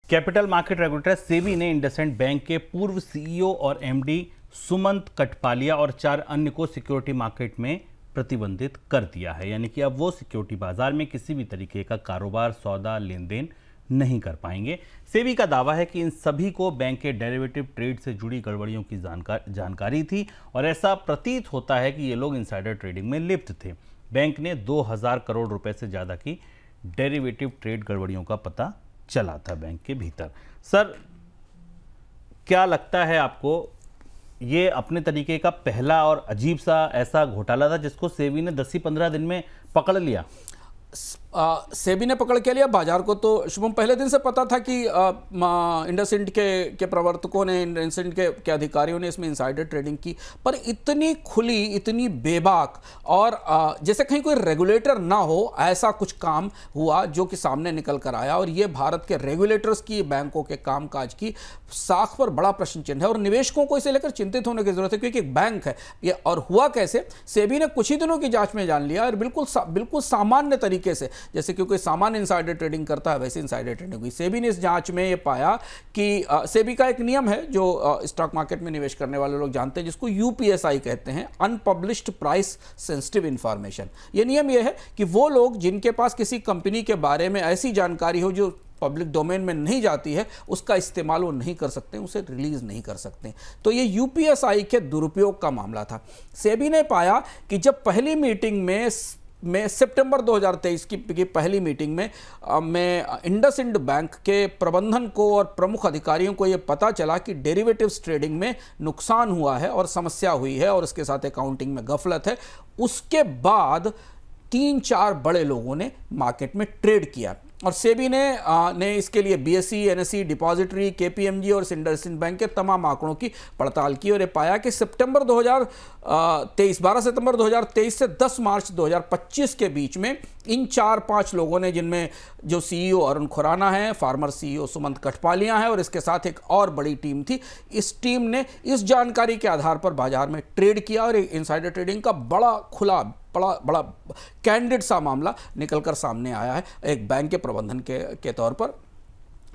Capital market regulator SEBI ने IndusInd bank के पूर्व सीईओ और एमडी सुमंत कठपालिया और 4 अन्य को सिक्योरिटी मार्केट में प्रतिबंधित कर दिया है। यानी कि अब वो सिक्योरिटी बाजार में किसी भी तरीके का कारोबार, सौदा, लेन देन नहीं कर पाएंगे। सेबी का दावा है कि इन सभी को बैंक के डेरिवेटिव ट्रेड से जुड़ी गड़बड़ियों की जानकारी थी और ऐसा प्रतीत होता है कि ये लोग इनसाइडर ट्रेडिंग में लिप्त थे। बैंक ने 2000 करोड़ रुपए से ज़्यादा की डेरिवेटिव ट्रेड गड़बड़ियों का पता चला था बैंक के भीतर। सर, क्या लगता है आपको, ये अपने तरीके का पहला और अजीब सा ऐसा घोटाला था जिसको सेबी ने 10 ही 15 दिन में पकड़ लिया? सेबी ने पकड़ के लिया। बाजार को तो शुभम पहले दिन से पता था कि इंडसइंड के प्रवर्तकों ने, इंडसइंड के अधिकारियों ने इसमें इनसाइडर ट्रेडिंग की, पर इतनी खुली, इतनी बेबाक और जैसे कहीं कोई रेगुलेटर ना हो ऐसा कुछ काम हुआ जो कि सामने निकल कर आया। और ये भारत के रेगुलेटर्स की, बैंकों के कामकाज की साख पर बड़ा प्रश्न चिन्ह है और निवेशकों को इसे लेकर चिंतित होने की जरूरत है, क्योंकि एक बैंक है ये। और हुआ कैसे, सेबी ने कुछ ही दिनों की जांच में जान लिया और बिल्कुल सामान्य तरीके से, जैसे कि कोई सामान्य इनसाइडर ट्रेडिंग करता है वैसे इनसाइडर ट्रेडिंग हुई। सेबी ने इस जांच में ये पाया कि सेबी का एक नियम है जो स्टॉक मार्केट में निवेश करने वाले लोग जानते हैं, जिसको यूपीएसआई कहते हैं, अनपब्लिश्ड प्राइस सेंसिटिव इंफॉर्मेशन। ये नियम ये है कि वो लोग जिनके पास किसी कंपनी के बारे में ऐसी जानकारी हो जो पब्लिक डोमेन में नहीं जाती है, उसका इस्तेमाल वो नहीं कर सकते, उसे रिलीज नहीं कर सकते। तो ये यूपीएसआई के दुरुपयोग का मामला था। सेबी ने पाया कि जब पहली मीटिंग में सितंबर 2023 की पहली मीटिंग में इंडसइंड बैंक के प्रबंधन को और प्रमुख अधिकारियों को यह पता चला कि डेरिवेटिव्स ट्रेडिंग में नुकसान हुआ है और समस्या हुई है और इसके साथ अकाउंटिंग में गफलत है। उसके बाद 3-4 बड़े लोगों ने मार्केट में ट्रेड किया और सेबी ने इसके लिए बीएसई, एनएसई, डिपॉजिटरी, केपीएमजी और इंडसइंड बैंक के तमाम आंकड़ों की पड़ताल की और ये पाया कि 12 सितंबर 2023 से 10 मार्च 2025 के बीच में इन 4-5 लोगों ने, जिनमें जो सीईओ अरुण खुराना है, फार्मर सीईओ सुमंत कठपालिया है और इसके साथ एक और बड़ी टीम थी, इस टीम ने इस जानकारी के आधार पर बाजार में ट्रेड किया और इनसाइडर ट्रेडिंग का बड़ा खुला, बड़ा कैंडिड सा मामला निकलकर सामने आया है एक बैंक के प्रबंधन के तौर पर।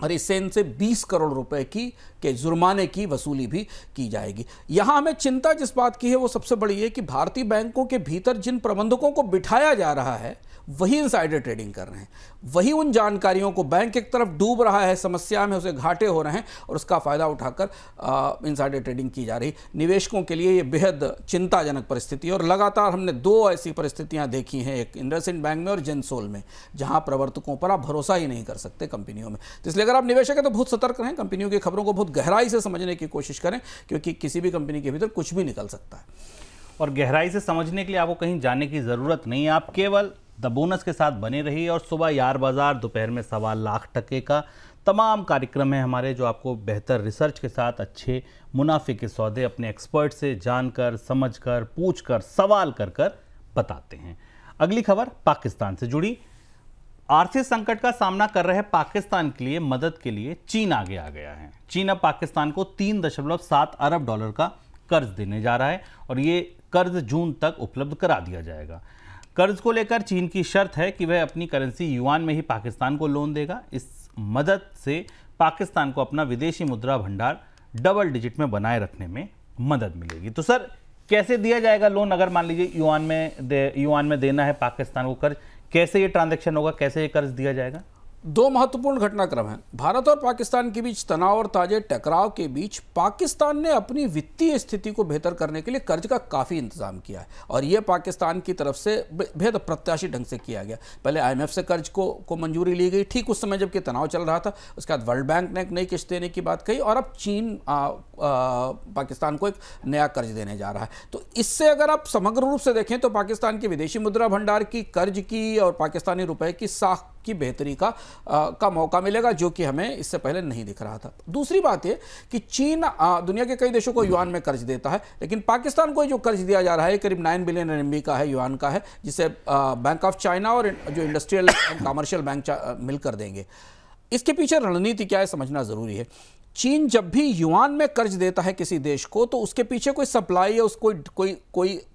और इससे इनसे 20 करोड़ रुपए के जुर्माने की वसूली भी की जाएगी। यहां हमें चिंता जिस बात की है वो सबसे बड़ी है कि भारतीय बैंकों के भीतर जिन प्रबंधकों को बिठाया जा रहा है वही इनसाइडर ट्रेडिंग कर रहे हैं, वही उन जानकारियों को, बैंक एक तरफ डूब रहा है, समस्या में, उसे घाटे हो रहे हैं और उसका फायदा उठाकर इनसाइडर ट्रेडिंग की जा रही। निवेशकों के लिए ये बेहद चिंताजनक परिस्थिति और लगातार हमने 2 ऐसी परिस्थितियां देखी हैं, एक इंडसइंड बैंक में और जेंसोल में, जहां प्रवर्तकों पर आप भरोसा ही नहीं कर सकते कंपनियों में। तो इसलिए अगर आप निवेशक हैं तो बहुत सतर्क रहें, कंपनियों की खबरों को बहुत गहराई से समझने की कोशिश करें, क्योंकि किसी भी कंपनी के भीतर कुछ भी निकल सकता है। और गहराई से समझने के लिए आपको कहीं जाने की ज़रूरत नहीं है, आप केवल द बोनस के साथ बने रहिए। और सुबह यार बाजार, दोपहर में 1.25 लाख टके का तमाम कार्यक्रम है हमारे, जो आपको बेहतर रिसर्च के साथ अच्छे मुनाफे के सौदे अपने एक्सपर्ट से जानकर, समझकर, पूछकर, सवाल कर बताते हैं। अगली खबर पाकिस्तान से जुड़ी। आर्थिक संकट का सामना कर रहे पाकिस्तान के लिए मदद के लिए चीन आगे आ गया है। चीन अब पाकिस्तान को $3.7 अरब का कर्ज देने जा रहा है और ये कर्ज जून तक उपलब्ध करा दिया जाएगा। कर्ज को लेकर चीन की शर्त है कि वह अपनी करेंसी युआन में ही पाकिस्तान को लोन देगा। इस मदद से पाकिस्तान को अपना विदेशी मुद्रा भंडार डबल डिजिट में बनाए रखने में मदद मिलेगी। तो सर, कैसे दिया जाएगा लोन? अगर मान लीजिए युआन में देना है पाकिस्तान को कर्ज, कैसे ये ट्रांजैक्शन होगा, कैसे ये कर्ज दिया जाएगा? 2 महत्वपूर्ण घटनाक्रम हैं। भारत और पाकिस्तान के बीच तनाव और ताजे टकराव के बीच पाकिस्तान ने अपनी वित्तीय स्थिति को बेहतर करने के लिए कर्ज का काफ़ी इंतजाम किया है और यह पाकिस्तान की तरफ से बेहद अप्रत्याशित ढंग से किया गया। पहले IMF से कर्ज को मंजूरी ली गई, ठीक उस समय जबकि तनाव चल रहा था। उसके बाद वर्ल्ड बैंक ने एक नई किस्त देने की बात कही और अब चीन पाकिस्तान को एक नया कर्ज देने जा रहा है। तो इससे अगर आप समग्र रूप से देखें तो पाकिस्तान के विदेशी मुद्रा भंडार की, कर्ज की और पाकिस्तानी रुपए की साख की बेहतरी का मौका मिलेगा, जो कि हमें इससे पहले नहीं दिख रहा था। दूसरी बात यह कि चीन दुनिया के कई देशों को युआन में कर्ज देता है, लेकिन पाकिस्तान को जो कर्ज दिया जा रहा है करीब 9 बिलियन RMB का है, युआन का है, जिसे बैंक ऑफ चाइना और जो इंडस्ट्रियल एंड कमर्शियल बैंक मिलकर देंगे। इसके पीछे रणनीति क्या है समझना जरूरी है। चीन जब भी युआन में कर्ज देता है किसी देश को तो उसके पीछे कोई सप्लाई या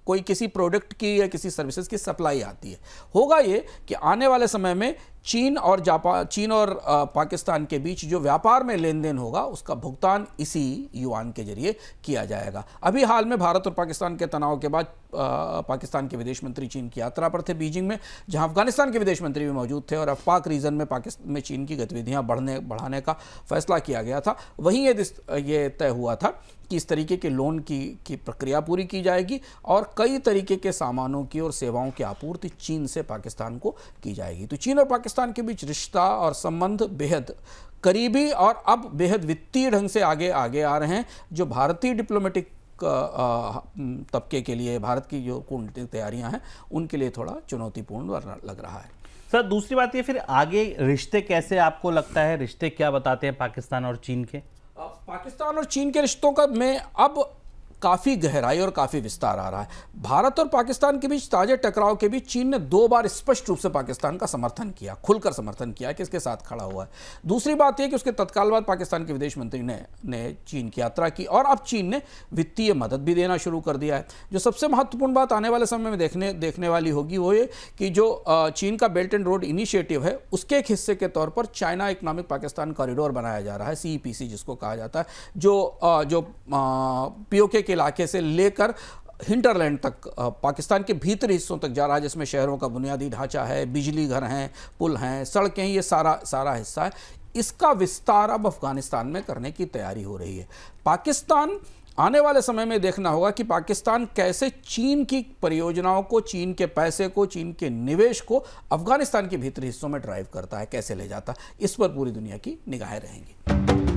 कोई किसी प्रोडक्ट की या किसी सर्विसेज की सप्लाई आती है। होगा ये कि आने वाले समय में चीन और पाकिस्तान के बीच जो व्यापार में लेन देन होगा उसका भुगतान इसी युआन के जरिए किया जाएगा। अभी हाल में भारत और पाकिस्तान के तनाव के बाद पाकिस्तान के विदेश मंत्री चीन की यात्रा पर थे बीजिंग में, जहां अफगानिस्तान के विदेश मंत्री भी मौजूद थे और अफपाक रीजन में पाकिस्तान में चीन की गतिविधियां बढ़ाने का फैसला किया गया था। वहीं ये तय हुआ था कि इस तरीके के लोन की प्रक्रिया पूरी की जाएगी और कई तरीके के सामानों की और सेवाओं की आपूर्ति चीन से पाकिस्तान को की जाएगी। तो चीन और पाकिस्तान के बीच रिश्ता और संबंध बेहद करीबी और अब बेहद वित्तीय ढंग से आगे आ रहे हैं, जो भारतीय डिप्लोमेटिक तबके के लिए, भारत की जो कूटनीतिक तैयारियां हैं उनके लिए थोड़ा चुनौतीपूर्ण लग रहा है। सर, दूसरी बात ये, फिर आगे रिश्ते कैसे आपको लगता है, रिश्ते क्या बताते हैं पाकिस्तान और चीन के? पाकिस्तान और चीन के रिश्तों का में अब काफ़ी गहराई और काफ़ी विस्तार आ रहा है। भारत और पाकिस्तान के बीच ताजे टकराव के बीच चीन ने 2 बार स्पष्ट रूप से पाकिस्तान का समर्थन किया, खुलकर समर्थन किया कि इसके साथ खड़ा हुआ है। दूसरी बात यह कि उसके तत्काल बाद पाकिस्तान के विदेश मंत्री ने चीन की यात्रा की और अब चीन ने वित्तीय मदद भी देना शुरू कर दिया है। जो सबसे महत्वपूर्ण बात आने वाले समय में देखने वाली होगी वो ये कि जो चीन का बेल्ट एंड रोड इनिशिएटिव है उसके एक हिस्से के तौर पर चाइना इकोनॉमिक पाकिस्तान कॉरिडोर बनाया जा रहा है, CEPC जिसको कहा जाता है, जो POK इलाके से लेकर हिंटरलैंड तक पाकिस्तान के भीतरी हिस्सों तक जा रहा है, जिसमें शहरों का बुनियादी ढांचा है, बिजली घर हैं, पुल हैं, सड़कें, ये सारा हिस्सा है। इसका विस्तार अब अफगानिस्तान में करने की तैयारी हो रही है। पाकिस्तान आने वाले समय में देखना होगा कि पाकिस्तान कैसे चीन की परियोजनाओं को, चीन के पैसे को, चीन के निवेश को अफगानिस्तान के भीतरी हिस्सों में ड्राइव करता है, कैसे ले जाता है। इस पर पूरी दुनिया की निगाहें रहेंगी।